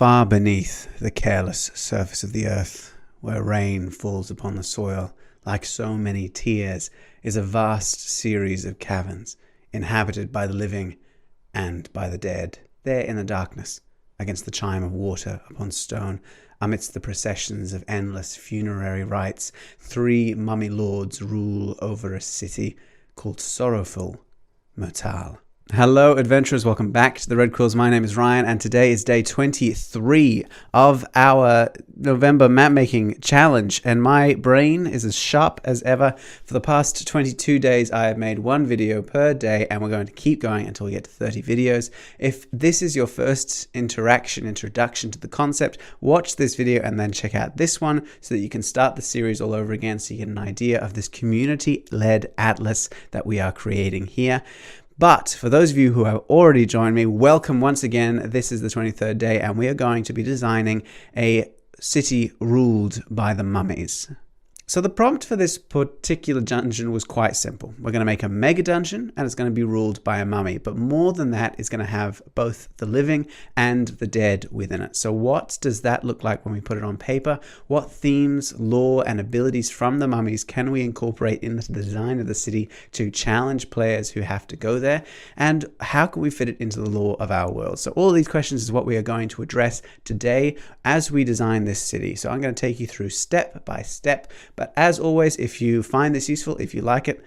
Far beneath the careless surface of the earth, where rain falls upon the soil like so many tears, is a vast series of caverns, inhabited by the living and by the dead. There in the darkness, against the chime of water upon stone, amidst the processions of endless funerary rites, 3 mummy lords rule over a city called Sorrowful Myr'tal. Hello adventurers, welcome back to the Red Quills. My name is Ryan and today is day 23 of our November map making challenge, and my brain is as sharp as ever. For the past 22 days I have made 1 video per day, and we're going to keep going until we get to 30 videos. If this is your first introduction to the concept, watch this video and then check out this one so that you can start the series all over again, so you get an idea of this community-led atlas that we are creating here. But for those of you who have already joined me, welcome once again. This is the 23rd day and we are going to be designing a city ruled by the mummies. So the prompt for this particular dungeon was quite simple. We're going to make a Megadungeon and it's going to be ruled by a mummy. But more than that, it's going to have both the living and the dead within it. So what does that look like when we put it on paper? What themes, lore, and abilities from the mummies can we incorporate into the design of the city to challenge players who have to go there? And how can we fit it into the lore of our world? So all of these questions is what we are going to address today as we design this city. So I'm going to take you through step by step. But as always, if you find this useful, if you like it,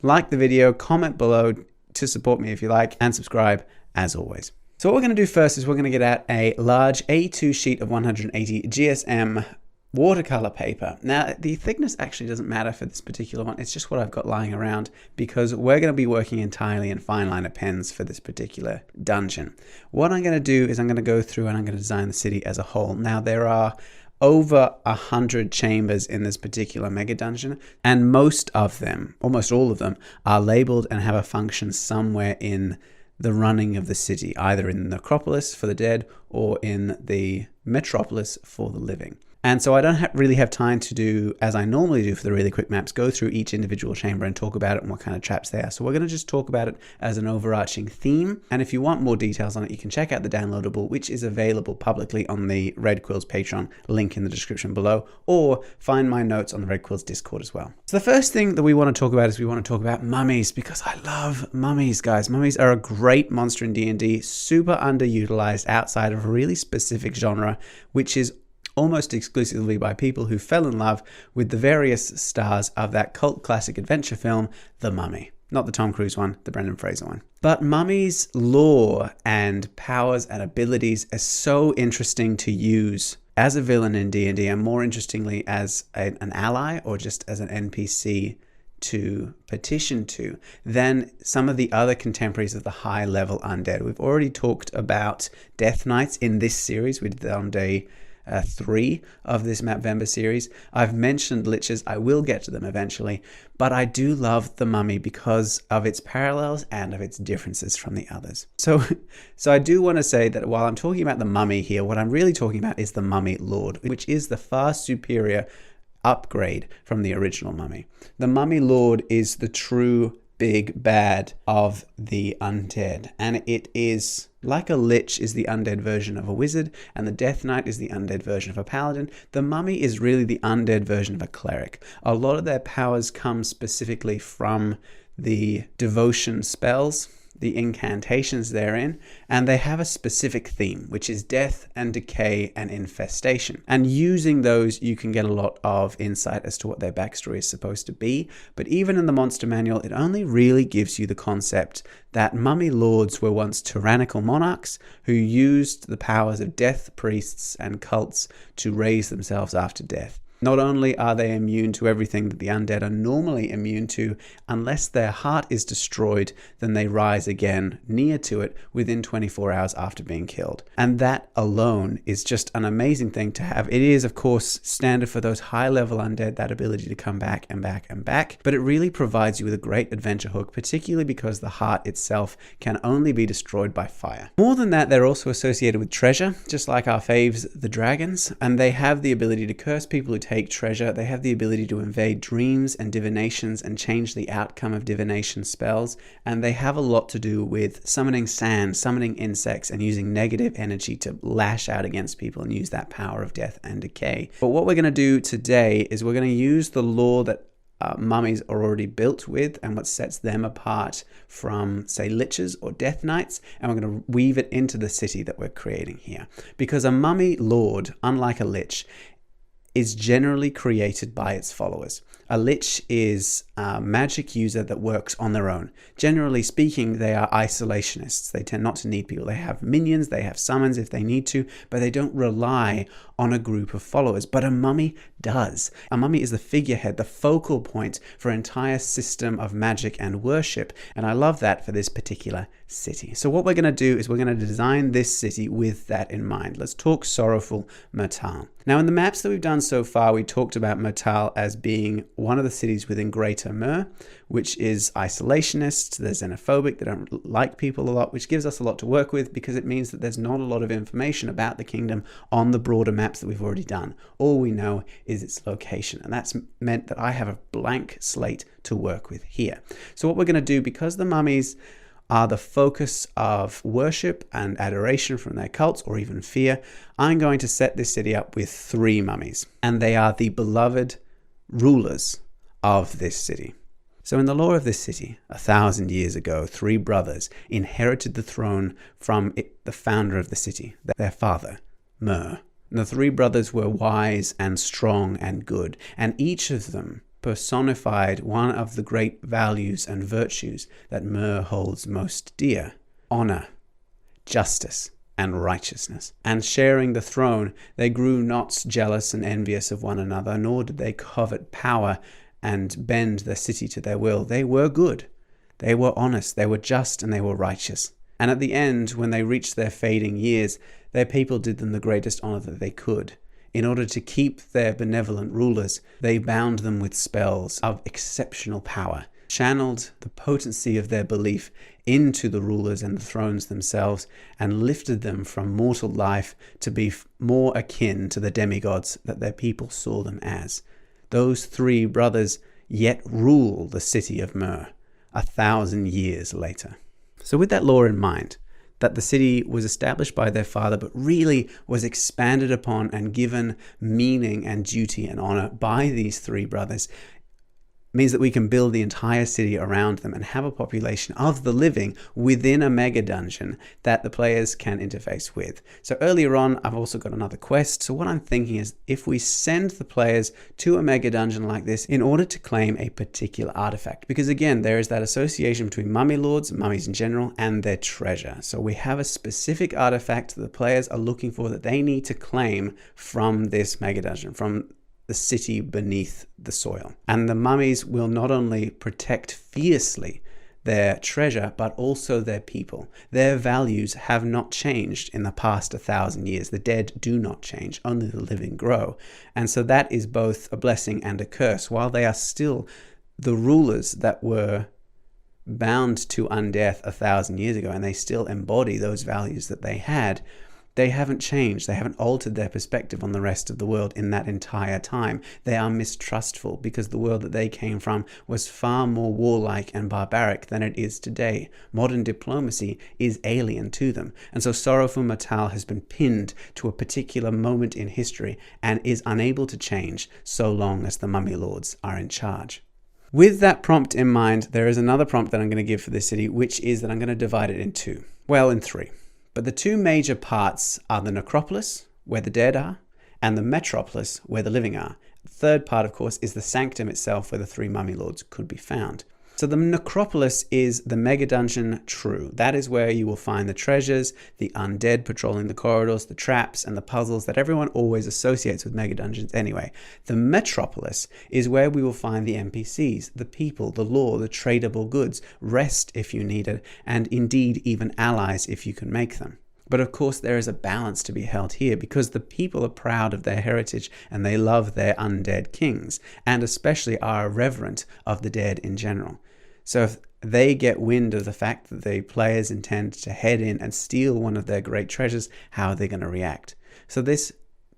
like the video, comment below to support me if you like, and subscribe as always. So what we're going to do first is we're going to get out a large A2 sheet of 180 GSM watercolor paper. Now, the thickness actually doesn't matter for this particular one. It's just what I've got lying around because we're going to be working entirely in Fineliner pens for this particular dungeon. What I'm going to do is I'm going to go through and I'm going to design the city as a whole. Now, there are over 100 chambers in this particular mega dungeon, and most of them, almost all of them, are labeled and have a function somewhere in the running of the city, either in the necropolis for the dead or in the metropolis for the living. And so I don't really have time to do, as I normally do for the really quick maps, go through each individual chamber and talk about it and what kind of traps they are. So we're going to just talk about it as an overarching theme. And if you want more details on it, you can check out the downloadable, which is available publicly on the Red Quills Patreon, link in the description below, or find my notes on the Red Quills Discord as well. So the first thing that we want to talk about is we want to talk about mummies, because I love mummies, guys. Mummies are a great monster in D&D, super underutilized outside of a really specific genre, which is almost exclusively by people who fell in love with the various stars of that cult classic adventure film, The Mummy. Not the Tom Cruise one, the Brendan Fraser one. But mummies' lore and powers and abilities are so interesting to use as a villain in D&D, and more interestingly as an ally or just as an NPC to petition to, than some of the other contemporaries of the high level undead. We've already talked about Death Knights in this series. We did that on day 3 of this Mapvember series. I've mentioned liches. I will get to them eventually, but I do love the mummy because of its parallels and of its differences from the others. So I do want to say that while I'm talking about the mummy here, what I'm really talking about is the Mummy Lord, which is the far superior upgrade from the original mummy. The Mummy Lord is the true big bad of the undead, and it is like a lich is the undead version of a wizard, and the Death Knight is the undead version of a paladin. The mummy is really the undead version of a cleric. A lot of their powers come specifically from the devotion spells, the incantations therein, and they have a specific theme, which is death and decay and infestation. And using those, you can get a lot of insight as to what their backstory is supposed to be. But even in the monster manual, it only really gives you the concept that mummy lords were once tyrannical monarchs who used the powers of death priests and cults to raise themselves after death. Not only are they immune to everything that the undead are normally immune to, unless their heart is destroyed, then they rise again near to it within 24 hours after being killed. And that alone is just an amazing thing to have. It is, of course, standard for those high-level undead, that ability to come back and back and back, but it really provides you with a great adventure hook, particularly because the heart itself can only be destroyed by fire. More than that, they're also associated with treasure, just like our faves, the dragons, and they have the ability to curse people who take treasure. They have the ability to invade dreams and divinations and change the outcome of divination spells. And they have a lot to do with summoning sand, summoning insects, and using negative energy to lash out against people and use that power of death and decay. But what we're going to do today is we're going to use the lore that mummies are already built with and what sets them apart from, say, liches or death knights, and we're going to weave it into the city that we're creating here. Because a mummy lord, unlike a lich, is generally created by its followers. A lich is a magic user that works on their own. Generally speaking, they are isolationists. They tend not to need people. They have minions, they have summons if they need to, but they don't rely on a group of followers. But a mummy does. A mummy is the figurehead, the focal point for an entire system of magic and worship. And I love that for this particular city. So what we're going to do is we're going to design this city with that in mind. Let's talk Sorrowful Myr'tal. Now, in the maps that we've done so far, we talked about Myr'tal as being one of the cities within Greater Myr, which is isolationist, they're xenophobic, they don't like people a lot, which gives us a lot to work with because it means that there's not a lot of information about the kingdom on the broader maps that we've already done. All we know is its location, and that's meant that I have a blank slate to work with here. So what we're going to do, because the mummies are the focus of worship and adoration from their cults or even fear, I'm going to set this city up with 3 mummies, and they are the beloved rulers of this city. So in the lore of this city, 1,000 years ago, 3 brothers inherited the throne from the founder of the city, their father, Myr. And the 3 brothers were wise and strong and good, and each of them personified one of the great values and virtues that Myr holds most dear: honor, justice, and righteousness. And sharing the throne, they grew not jealous and envious of one another, nor did they covet power and bend the city to their will. They were good, they were honest, they were just, and they were righteous. And at the end, when they reached their fading years, their people did them the greatest honor that they could. In order to keep their benevolent rulers, they bound them with spells of exceptional power, channeled the potency of their belief into the rulers and the thrones themselves, and lifted them from mortal life to be more akin to the demigods that their people saw them as. Those 3 brothers yet rule the city of Myr 1,000 years later. So with that lore in mind, that the city was established by their father, but really was expanded upon and given meaning and duty and honor by these 3 brothers, means that we can build the entire city around them and have a population of the living within a mega dungeon that the players can interface with. So earlier on, I've also got another quest. So what I'm thinking is, if we send the players to a mega dungeon like this in order to claim a particular artifact, because again, there is that association between mummy lords, mummies in general, and their treasure. So we have a specific artifact that the players are looking for that they need to claim from this mega dungeon, from the city beneath the soil. And the mummies will not only protect fiercely their treasure, but also their people. Their values have not changed in the past 1,000 years. The dead do not change, only the living grow. And so that is both a blessing and a curse. While they are still the rulers that were bound to undeath 1,000 years ago, and they still embody those values that they had, they haven't changed. They haven't altered their perspective on the rest of the world in that entire time. They are mistrustful because the world that they came from was far more warlike and barbaric than it is today. Modern diplomacy is alien to them. And so Sorrowful Myr'tal has been pinned to a particular moment in history and is unable to change so long as the mummy lords are in charge. With that prompt in mind, there is another prompt that I'm going to give for this city, which is that I'm going to divide it in 2. Well, in 3. But the 2 major parts are the necropolis, where the dead are, and the metropolis, where the living are. The third part, of course, is the sanctum itself, where the 3 mummy lords could be found. So the necropolis is the mega dungeon true. That is where you will find the treasures, the undead patrolling the corridors, the traps, and the puzzles that everyone always associates with mega dungeons anyway. The metropolis is where we will find the NPCs, the people, the lore, the tradable goods, rest if you need it, and indeed even allies if you can make them. But of course there is a balance to be held here, because the people are proud of their heritage and they love their undead kings, and especially are reverent of the dead in general. So if they get wind of the fact that the players intend to head in and steal one of their great treasures, how are they going to react? So this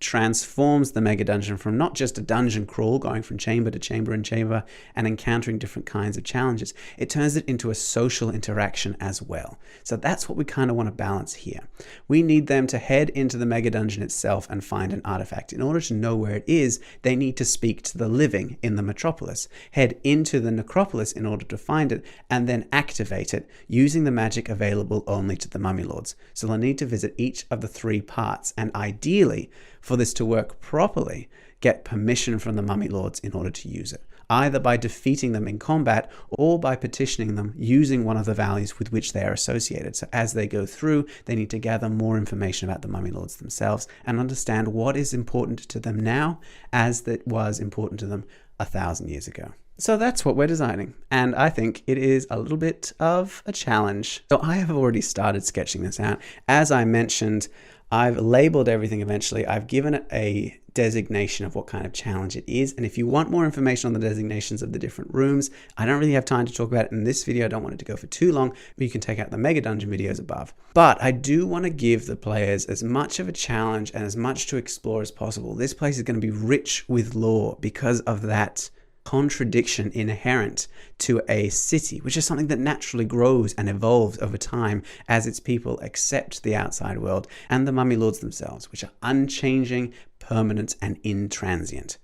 transforms the Megadungeon from not just a dungeon crawl going from chamber to chamber and chamber and encountering different kinds of challenges. It turns it into a social interaction as well. So that's what we kind of want to balance here. We need them to head into the Megadungeon itself and find an artifact. In order to know where it is, they need to speak to the living in the metropolis, head into the necropolis in order to find it, and then activate it using the magic available only to the Mummy Lords. So they'll need to visit each of the 3 parts, and ideally, for this to work properly, get permission from the Mummy Lords in order to use it, either by defeating them in combat or by petitioning them using one of the values with which they are associated. So as they go through, they need to gather more information about the Mummy Lords themselves and understand what is important to them now as that was important to them 1,000 years ago. So that's what we're designing, and I think it is a little bit of a challenge. So I have already started sketching this out. As I mentioned, I've labeled everything eventually. I've given it a designation of what kind of challenge it is, and if you want more information on the designations of the different rooms, I don't really have time to talk about it in this video. I don't want it to go for too long, but you can take out the Megadungeon videos above. But I do want to give the players as much of a challenge and as much to explore as possible. This place is going to be rich with lore because of that contradiction inherent to a city, which is something that naturally grows and evolves over time as its people accept the outside world and the Mummy Lords themselves, which are unchanging, permanent, and intransient.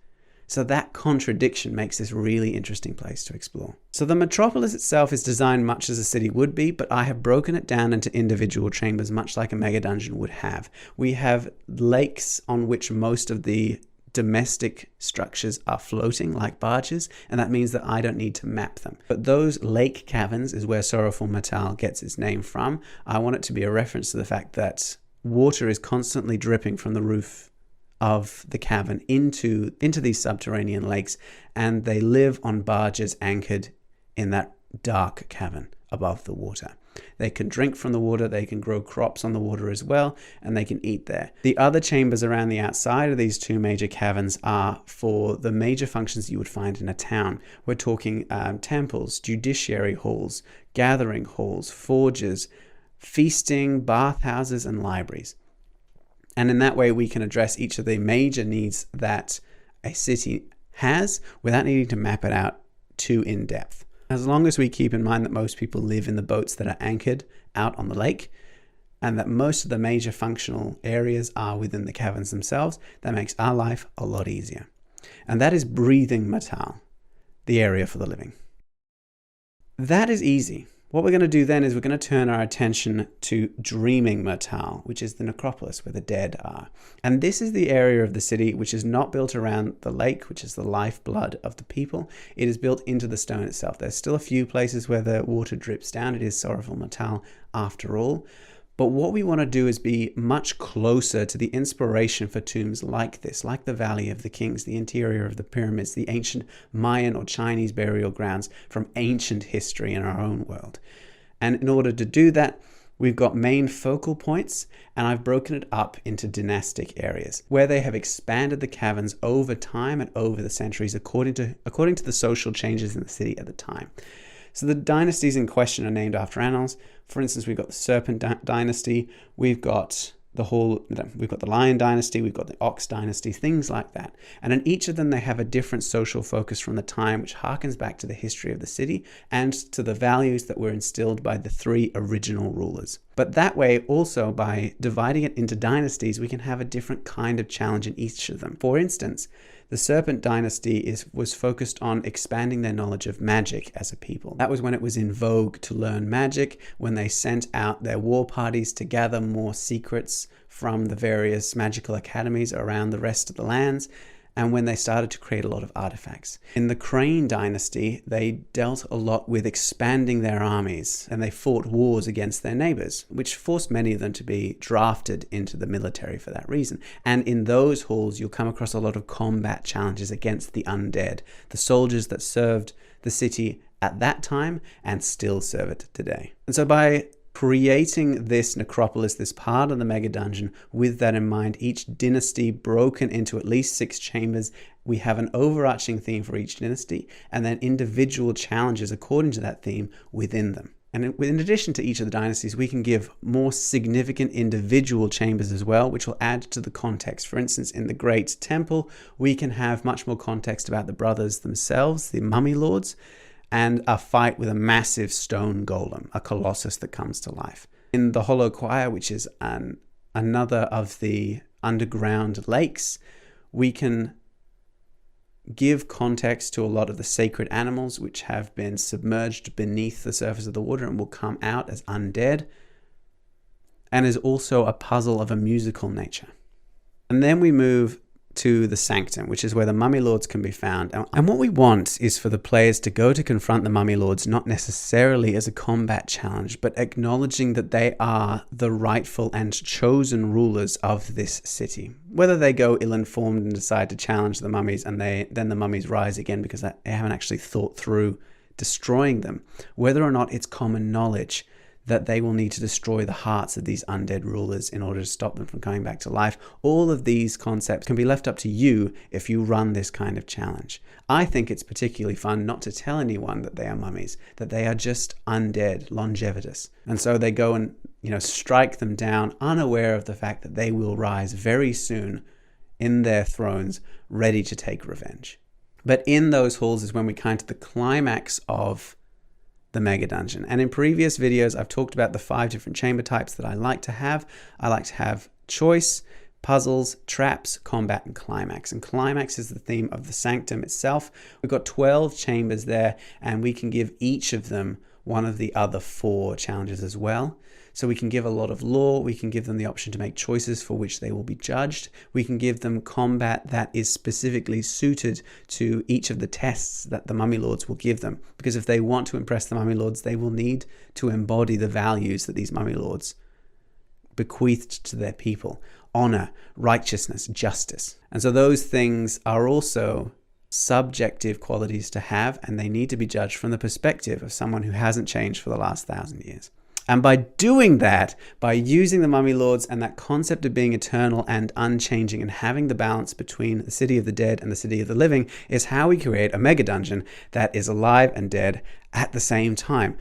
So that contradiction makes this really interesting place to explore. So the metropolis itself is designed much as a city would be, but I have broken it down into individual chambers, much like a Megadungeon would have. We have lakes on which most of the domestic structures are floating like barges, and that means that I don't need to map them. But those lake caverns is where Sorrowful Myr'tal gets its name from. I want it to be a reference to the fact that water is constantly dripping from the roof of the cavern into these subterranean lakes, and they live on barges anchored in that dark cavern above the water. They can drink from the water, they can grow crops on the water as well, and they can eat there. The other chambers around the outside of these 2 major caverns are for the major functions you would find in a town. We're talking temples, judiciary halls, gathering halls, forges, feasting, bathhouses, and libraries. And in that way, we can address each of the major needs that a city has without needing to map it out too in depth. As long as we keep in mind that most people live in the boats that are anchored out on the lake, and that most of the major functional areas are within the caverns themselves, that makes our life a lot easier. And that is breathing Myr'tal, the area for the living. That is easy. What we're going to do then is we're going to turn our attention to dreaming Myr'tal, which is the necropolis where the dead are. And this is the area of the city which is not built around the lake, which is the lifeblood of the people. It is built into the stone itself. There's still a few places where the water drips down. It is Sorrowful Myr'tal after all. But what we want to do is be much closer to the inspiration for tombs like this, like the Valley of the Kings, the interior of the pyramids, the ancient Mayan or Chinese burial grounds from ancient history in our own world. And in order to do that, we've got main focal points, and I've broken it up into dynastic areas where they have expanded the caverns over time and over the centuries according to the social changes in the city at the time. So the dynasties in question are named after animals. For instance, we've got the Serpent Dynasty, we've got the Lion Dynasty, we've got the Ox Dynasty, things like that. And in each of them, they have a different social focus from the time, which harkens back to the history of the city and to the values that were instilled by the 3 original rulers. But that way, also by dividing it into dynasties, we can have a different kind of challenge in each of them. For instance, the Serpent Dynasty was focused on expanding their knowledge of magic as a people. That was when it was in vogue to learn magic, when they sent out their war parties to gather more secrets from the various magical academies around the rest of the lands, and when they started to create a lot of artifacts. In the Crane Dynasty, they dealt a lot with expanding their armies, and they fought wars against their neighbors, which forced many of them to be drafted into the military for that reason. And in those halls, you'll come across a lot of combat challenges against the undead, the soldiers that served the city at that time and still serve it today. And so by creating this necropolis, this part of the Megadungeon, with that in mind, each dynasty broken into at least 6 chambers, we have an overarching theme for each dynasty and then individual challenges according to that theme within them. And in addition to each of the dynasties, we can give more significant individual chambers as well, which will add to the context. For instance, in the Great Temple, we can have much more context about the brothers themselves, the mummy lords, and a fight with a massive stone golem, a colossus that comes to life. In the Hollow Choir, which is another of the underground lakes, we can give context to a lot of the sacred animals which have been submerged beneath the surface of the water and will come out as undead, and is also a puzzle of a musical nature. And then we move to the Sanctum, which is where the mummy lords can be found. And what we want is for the players to go to confront the mummy lords not necessarily as a combat challenge, but acknowledging that they are the rightful and chosen rulers of this city. Whether they go ill-informed and decide to challenge the mummies and then the mummies rise again because they haven't actually thought through destroying them, whether or not it's common knowledge that they will need to destroy the hearts of these undead rulers in order to stop them from coming back to life. All of these concepts can be left up to you if you run this kind of challenge. I think it's particularly fun not to tell anyone that they are mummies, that they are just undead, longevitous. And so they go and, strike them down, unaware of the fact that they will rise very soon in their thrones, ready to take revenge. But in those halls is when we come to the climax of the Megadungeon. And in previous videos, I've talked about the 5 different chamber types that I like to have. I like to have choice, puzzles, traps, combat, and climax. And climax is the theme of the Sanctum itself. We've got 12 chambers there, and we can give each of them one of the other 4 challenges as well. So we can give a lot of lore, we can give them the option to make choices for which they will be judged. We can give them combat that is specifically suited to each of the tests that the mummy lords will give them. Because if they want to impress the mummy lords, they will need to embody the values that these mummy lords bequeathed to their people: honor, righteousness, justice. And so those things are also subjective qualities to have, and they need to be judged from the perspective of someone who hasn't changed for the last 1,000 years. And by doing that, by using the mummy lords and that concept of being eternal and unchanging and having the balance between the city of the dead and the city of the living, is how we create a mega dungeon that is alive and dead at the same time.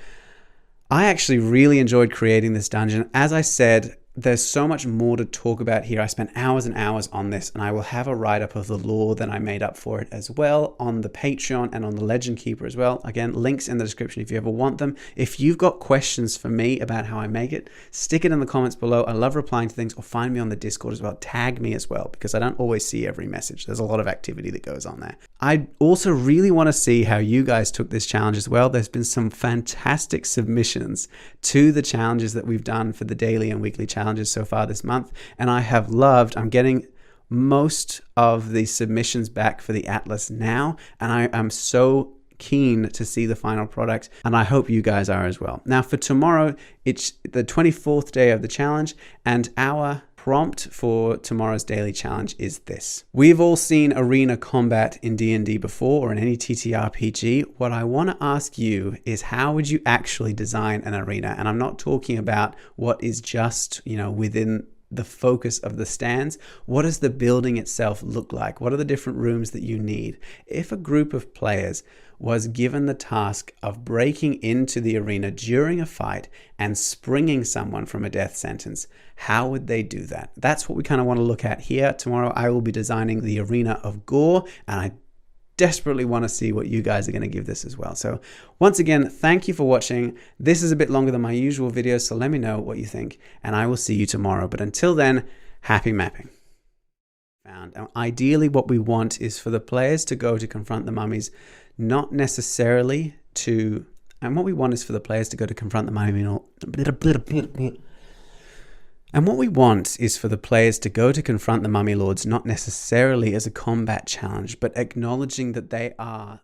I actually really enjoyed creating this dungeon. As I said, there's so much more to talk about here. I spent hours and hours on this, and I will have a write-up of the lore that I made up for it as well on the Patreon and on the Legend Keeper as well. Again, links in the description if you ever want them. If you've got questions for me about how I make it, stick it in the comments below. I love replying to things, or find me on the Discord as well. Tag me as well, because I don't always see every message. There's a lot of activity that goes on there. I also really want to see how you guys took this challenge as well. There's been some fantastic submissions to the challenges that we've done for the daily and weekly challenges so far this month, and I have loved. I'm getting most of the submissions back for the Atlas now, and I am so keen to see the final product, and I hope you guys are as well. Now for tomorrow, it's the 24th day of the challenge, and our prompt for tomorrow's daily challenge is this. We've all seen arena combat in D&D before, or in any TTRPG. What I want to ask you is, how would you actually design an arena? And I'm not talking about what is just, within the focus of the stands. What does the building itself look like? What are the different rooms that you need? If a group of players was given the task of breaking into the arena during a fight and springing someone from a death sentence, how would they do that? That's what we kind of want to look at here. Tomorrow I will be designing the Arena of Gore, and I desperately want to see what you guys are going to give this as well. So once again, thank you for watching. This is a bit longer than my usual videos, so let me know what you think, and I will see you tomorrow. But until then, happy mapping. Now, ideally, what we want is for the players to go to confront the mummies, not necessarily to... And what we want is for the players to go to confront the mummy... And what we want is for the players to go to confront the mummy lords not necessarily as a combat challenge, but acknowledging that they are